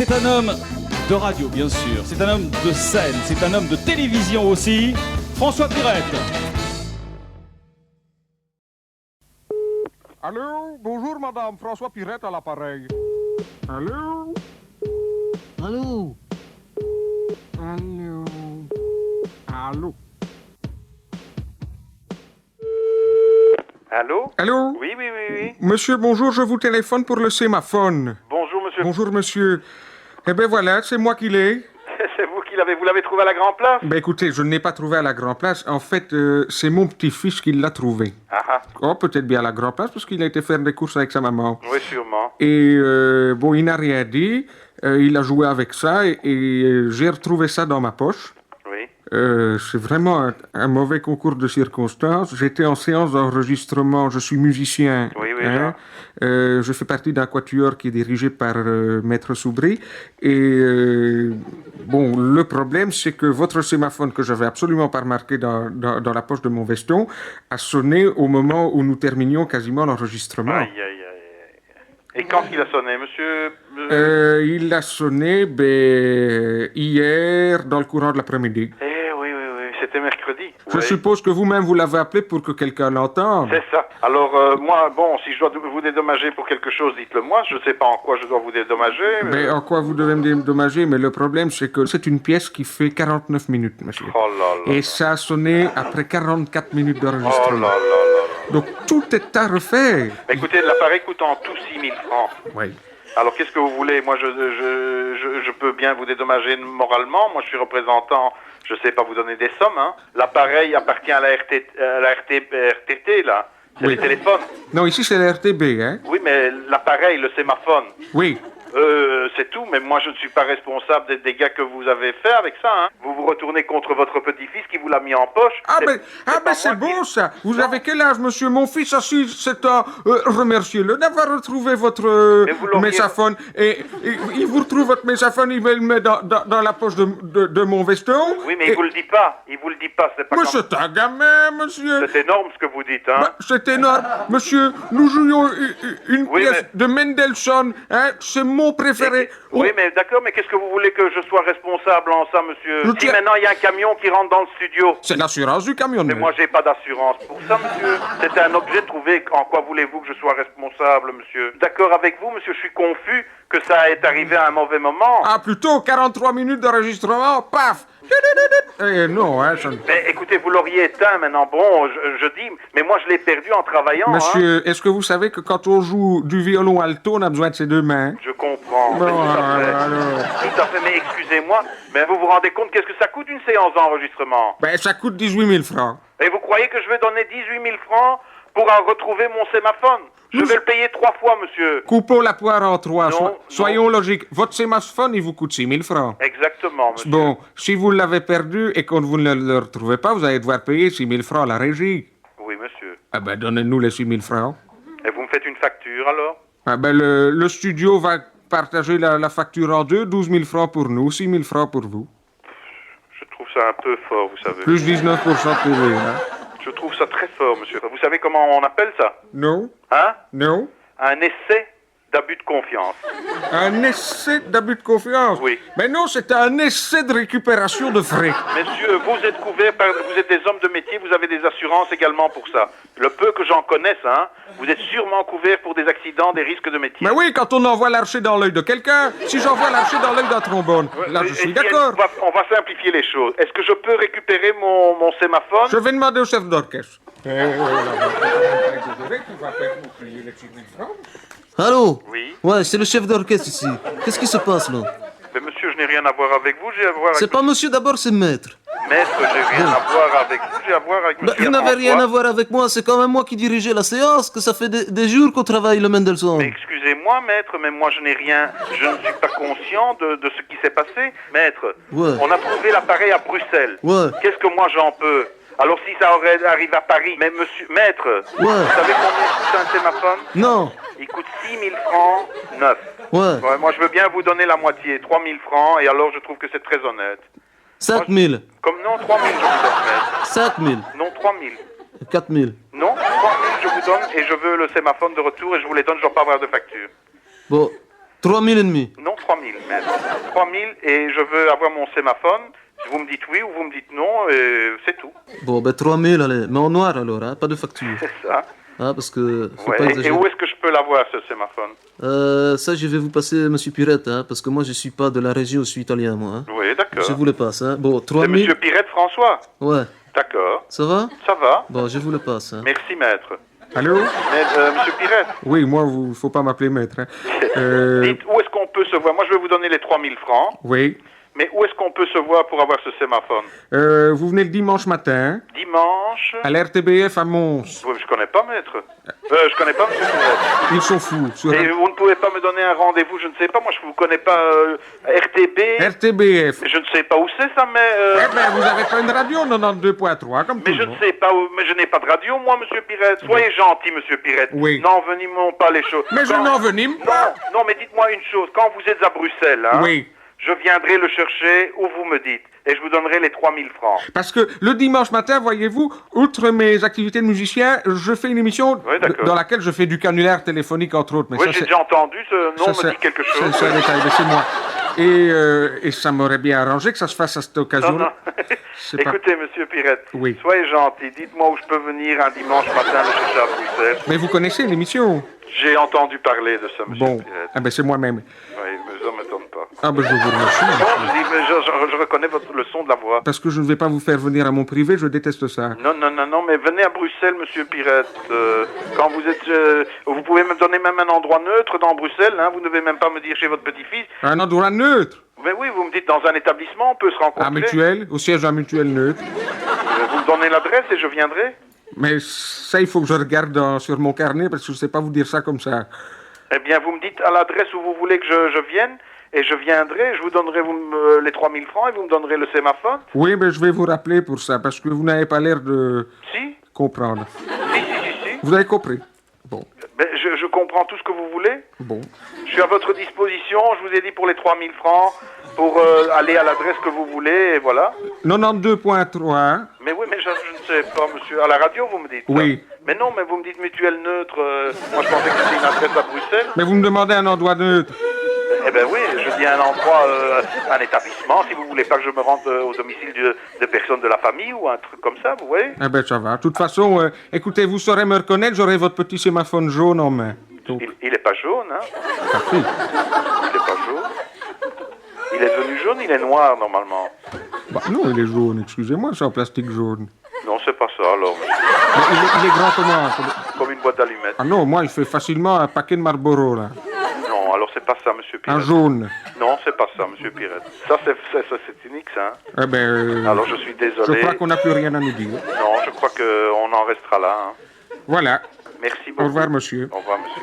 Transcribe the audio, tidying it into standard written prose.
C'est un homme de radio, bien sûr. C'est un homme de scène. C'est un homme de télévision aussi. François Pirette. Allô, bonjour madame, François Pirette à l'appareil. Allô? Allô? Allô? Allô? Allô? Allô? Oui, oui, oui, oui. Monsieur, bonjour, je vous téléphone pour le sémaphone. Bonjour, monsieur. Bonjour monsieur. Eh ben voilà, c'est moi qui l'ai. C'est vous qui l'avez... Vous l'avez trouvé à la Grand Place? Ben écoutez, je ne l'ai pas trouvé à la Grand Place. En fait, c'est mon petit-fils qui l'a trouvé. Ah ah. Oh, peut-être bien à la Grand Place, parce qu'il a été faire des courses avec sa maman. Oui, sûrement. Et bon, il n'a rien dit. Il a joué avec ça et j'ai retrouvé ça dans ma poche. Oui. C'est vraiment un mauvais concours de circonstances. J'étais en séance d'enregistrement, je suis musicien. Oui, oui, hein. Je fais partie d'un quatuor qui est dirigé par Maître Soubry. Et bon, le problème, c'est que votre sémaphone, que j'avais absolument pas remarqué dans la poche de mon veston, a sonné au moment où nous terminions quasiment l'enregistrement. Aïe, aïe, aïe. Et quand il a sonné, monsieur? Il a sonné hier, dans le courant de l'après-midi. Eh oui, oui, oui. C'était mercredi. Je Oui. suppose que vous-même vous l'avez appelé pour que quelqu'un l'entende. C'est ça. Alors, moi, bon, si je dois vous dédommager pour quelque chose, dites-le moi. Je ne sais pas en quoi je dois vous dédommager. Mais en quoi vous devez me dédommager? Mais le problème, c'est que c'est une pièce qui fait 49 minutes, monsieur. Oh là là. Et ça a sonné après 44 minutes Oh là d'enregistrement. là là. Donc tout est à refaire. Écoutez, l'appareil coûte en tout 6 000 francs. Oui. Alors, qu'est-ce que vous voulez? Moi, je peux bien vous dédommager moralement. Moi, je suis représentant. Je sais pas vous donner des sommes, hein. L'appareil appartient à la RTT, là. C'est Oui. les téléphones. Non, ici c'est la RTB, hein? Oui, mais l'appareil, le sémaphone, Oui. c'est tout. Mais moi, je ne suis pas responsable des dégâts que vous avez fait avec ça, hein. Vous vous retournez contre votre petit-fils qui vous l'a mis en poche. C'est beau ça. Vous avez quel âge, monsieur? Mon fils a 7 ans. Remerciez-le d'avoir retrouvé votre Mais vous l'auriez- mésaphone. Et il vous retrouve votre mésaphone, il me le met dans la poche de mon veston. Oui, mais Et- il vous le dit pas. Il vous le dit pas. C'est pas Mais comme... c'est un gamin, monsieur. C'est énorme ce que vous dites, hein. Bah, c'est énorme. Monsieur, nous jouions une Oui, pièce de Mendelssohn. Hein, c'est mon préféré. Oui, mais d'accord, mais qu'est-ce que vous voulez que je sois responsable en ça, monsieur? Je Si tiens- maintenant il y a un camion qui rentre dans le studio. C'est l'assurance du Mais camionneur. moi, j'ai pas d'assurance pour ça, monsieur. C'est un objet trouvé. En quoi voulez-vous que je sois responsable, monsieur? D'accord avec vous, monsieur, je suis confus que ça est arrivé à un mauvais moment. Ah, plutôt 43 minutes d'enregistrement, paf. Non, hein, ça... Mais écoutez, vous l'auriez éteint maintenant. Bon, je dis, mais moi, je l'ai perdu en travaillant. Hein. Monsieur, est-ce que vous savez que quand on joue du violon alto, on a besoin de ses deux mains? Je comprends. Bon, mais tout à fait. alors. Tout à fait, mais excusez-moi, mais vous vous rendez compte qu'est-ce que ça coûte une séance d'enregistrement? Ben, ça coûte 18 000 francs. Et vous croyez que je vais donner 18 000 francs pour en retrouver mon sémaphone? Je vais le payer 3 fois, monsieur. Coupons la poire en trois. Non, Soyons logiques. Votre sémaphone, il vous coûte 6 000 francs. Exactement, monsieur. Bon, si vous l'avez perdu et qu'on vous ne le retrouvez pas, vous allez devoir payer 6 000 francs à la régie. Oui, monsieur. Ah ben, donnez-nous les 6 000 francs. Et vous me faites une facture, alors? Ah ben, le studio va partager la facture en deux, 12 000 francs pour nous, 6 000 francs pour vous. Je trouve ça un peu fort, vous savez. Plus 19% de TVA, hein? Je trouve ça très fort, monsieur. Vous savez comment on appelle ça? Non? Hein? Non? Un essai d'abus de confiance. Un essai d'abus de confiance? Oui. Mais non, c'est un essai de récupération de frais. Messieurs, vous êtes couverts par... Vous êtes des hommes de métier, vous avez des assurances également pour ça. Le peu que j'en connaisse, hein, vous êtes sûrement couverts pour des accidents, des risques de métier. Mais oui, quand on envoie l'archer dans l'œil de quelqu'un, si j'envoie l'archer dans l'œil d'un trombone, là je Et suis si d'accord. on va simplifier les choses. Est-ce que je peux récupérer mon sémaphone? Je vais demander au chef d'orchestre. Allô? Oui. Ouais, c'est le chef d'orchestre ici. Qu'est-ce qui se passe là? Mais monsieur, je n'ai rien à voir avec vous, j'ai à voir avec... C'est pas monsieur d'abord, c'est maître. Maître, j'ai rien à voir avec vous, j'ai à voir avec Bah, monsieur vous n'avez François. rien à voir avec moi, c'est quand même moi qui dirigeais la séance, que ça fait des jours qu'on travaille le Mendelssohn. Mais excusez-moi, maître, mais moi je n'ai rien, je ne suis pas conscient de ce qui s'est passé. Maître, Ouais. on a trouvé l'appareil à Bruxelles. Ouais. Qu'est-ce que moi j'en peux? Alors si ça aurait arrivé à Paris, mais monsieur, maître, Ouais. vous savez combien coûte un sémaphone? Non. Il coûte 6 000 francs neuf. Ouais. Ouais, moi je veux bien vous donner la moitié, 3 000 francs, et alors je trouve que c'est très honnête. 5 000. Comme non, 3 000 je vous donne, maître. 5 000. Non, 3 000. 4 000. Non, 3 000 je vous donne, et je veux le sémaphone de retour, et je vous les donne, je ne dois pas avoir de facture. Bon, 3 000 et demi. Non, 3 3000, maître. 3000 et je veux avoir mon sémaphone. Vous me dites oui ou vous me dites non, et c'est tout. Bon, ben 3000, allez. Mais en noir alors, hein, pas de facture. C'est ça. Ah, parce que faut Ouais. pas Et exagérer. où est-ce que je peux l'avoir, ce sémaphone? Ça, je vais vous passer Monsieur Pirette, hein, parce que moi, je suis pas de la région, je suis italien, moi. Hein. Oui, d'accord. Je vous le passe, hein. Bon, C'est 3000. Monsieur Pirette François? Ouais. D'accord. Ça va? Ça va? Bon, je vous le passe, hein. Merci, maître. Allô? Mais, Monsieur Pirette, Oui, moi, il faut pas m'appeler maître. Hein. dites, où est-ce qu'on peut se voir? Moi, je vais vous donner les 3000 francs, Oui. mais où est-ce qu'on peut se voir pour avoir ce sémaphone? Vous venez le dimanche matin Dimanche? à l'RTBF à Mons. Oui, je connais pas, maître. Je connais pas, Monsieur Pirette. Ils sont fous. Sur Et vous ne pouvez pas me donner un rendez-vous, je ne sais pas, moi je ne vous connais pas, RTB, RTBF. je ne sais pas où c'est ça, mais... Eh ben, vous avez pas une radio 92.3 comme tout Mais je le ne monde. sais pas où, mais je n'ai pas de radio, moi, Monsieur Pirette. Soyez gentil, Monsieur Pirette. Oui. N'envenimons pas les choses. Mais je Quand- n'envenime Non, pas. non, mais dites-moi une chose. Quand vous êtes à Bruxelles, hein, Oui. je viendrai le chercher où vous me dites. Et je vous donnerai les 3000 francs. Parce que le dimanche matin, voyez-vous, outre mes activités de musicien, je fais une émission Oui, d'accord. dans laquelle je fais du canulaire téléphonique, entre autres. Mais Oui, ça, j'ai c'est- déjà entendu, ce nom ça, me dit quelque chose. C'est un détail, mais c'est moi. Et ça m'aurait bien arrangé que ça se fasse à cette Non, occasion. non. C'est pas- Écoutez, Monsieur Pirette, Oui. soyez gentil. Dites-moi où je peux venir un dimanche matin le chercher à Bruxelles. Mais vous connaissez l'émission? J'ai entendu parler de ça, Monsieur Bon, Pirette. ah ben c'est moi-même. Oui, mais ça ne m'étonne pas. Ah ben je vous remercie. Non, je dis, mais je reconnais le son de la voix. Parce que je ne vais pas vous faire venir à mon privé, je déteste ça. Non, non, non, non, mais venez à Bruxelles, Monsieur Pirette. Quand vous êtes... vous pouvez me donner même un endroit neutre dans Bruxelles, hein. Vous ne devez même pas me dire chez votre petit-fils. Un endroit neutre. Mais oui, vous me dites dans un établissement, on peut se rencontrer. À Mutuelle, au siège d'un mutuelle neutre. Vous me donnez l'adresse et je viendrai. Mais ça, il faut que je regarde sur mon carnet parce que je ne sais pas vous dire ça comme ça. Eh bien, vous me dites à l'adresse où vous voulez que je vienne, et je viendrai, je vous donnerai les 3000 francs, et vous me donnerez le sémaphone. Oui, mais je vais vous rappeler pour ça parce que vous n'avez pas l'air de Si, comprendre. si. Vous avez compris? Bon, Ben, je comprends tout ce que vous voulez. bon. Je suis à votre disposition, je vous ai dit pour les 3000 francs, pour aller à l'adresse que vous voulez, et voilà. 92.3. Mais oui, mais je ne sais pas, monsieur. À la radio, vous me dites ça. Oui. Mais non, mais vous me dites mutuelle neutre. Moi, je pensais que c'était une adresse à Bruxelles. Mais vous me demandez un endroit neutre. Eh ben oui, je dis un endroit, un établissement, si vous voulez pas que je me rende au domicile de personnes de la famille ou un truc comme ça, vous voyez. Eh ben ça va. De toute façon, écoutez, vous saurez me reconnaître, j'aurai votre petit sémaphone jaune en main. Donc, Il est pas jaune, hein. parfait. Il est pas jaune. Il est devenu jaune, il est noir, normalement. Bah, non, il est jaune, excusez-moi, c'est en plastique jaune. Non, c'est pas ça, alors. Mais il est grand comment? Comme une boîte d'allumettes. Ah non, moi, il fait facilement un paquet de Marlboro, là. Non, alors c'est pas ça, monsieur Un Pirette. jaune. Non, c'est pas ça, monsieur Pirette. Ça, c'est unique, ça, hein. Eh ben, Alors, je suis je désolé. crois qu'on n'a plus rien à nous dire. Non, je crois qu'on en restera là, hein. Voilà. Merci beaucoup. Au revoir, monsieur. Au revoir, monsieur.